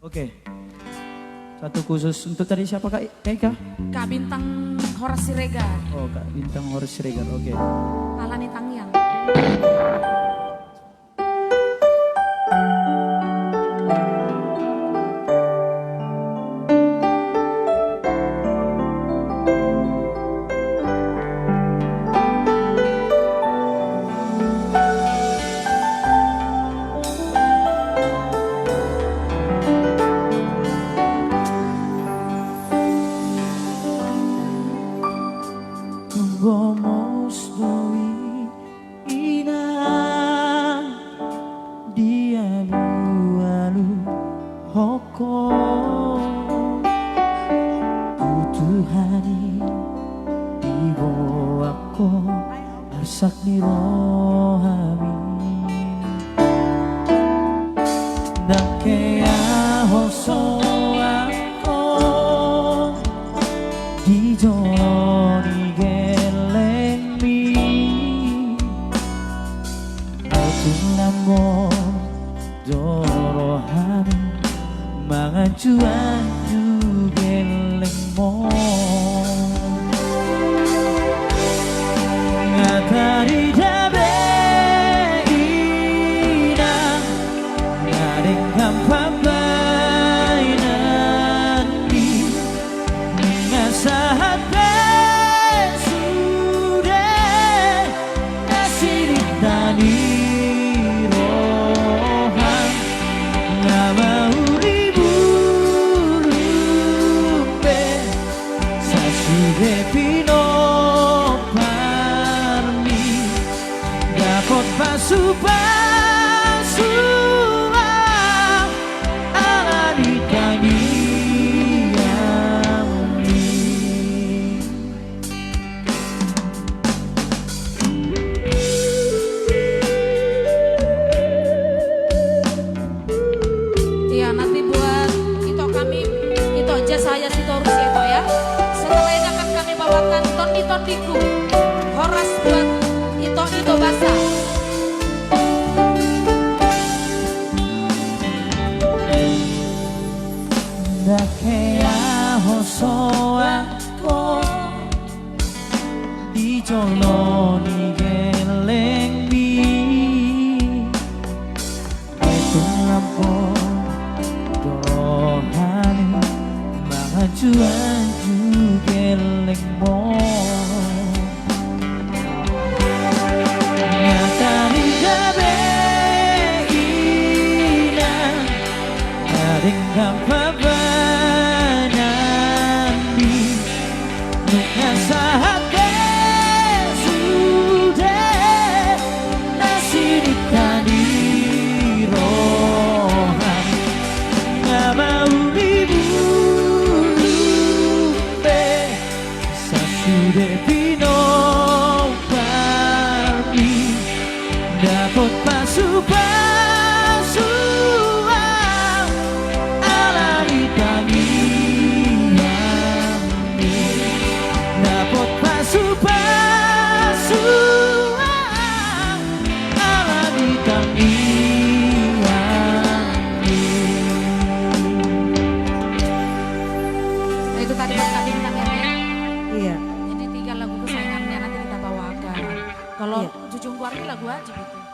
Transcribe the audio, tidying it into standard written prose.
Oke. Satu khusus untuk tadi siapa Kak Eka? Kak Bintang Horas Siregar. Oh Kak Bintang Horas Siregar, oke. Alani Tangyang. Vamos doi ina dia lualu hoko butuh hari di aku arsak ni rohami nakea hoso ako di joni mo dorohan mga juan jugeleng mo nga tari dabe ina nga ringham pabay nanti nga sahat sude nasiritani Pino parmi dapat pasu-pasu ala di kami Iya, nanti buat itu kami itu aja saya si Torus itu ya. Setelah ini akan kami bawakan Toni-Toniku Horas buat Ito Basa. Nakea hoso ako di jolo ni geleng mi Itong lampo dorohani mga juan jugeleng mo Ngatani gabi ina Aring kampaba Pino parmi dapat pasu-pasu ala di kami dapat pasu-pasu ala di kami Itu tadi Kak Bintang ya. Iya. Lagu kesayangannya nanti kita bawakan. Kalau Iya. Jujung Keluar ini lagu wajib itu.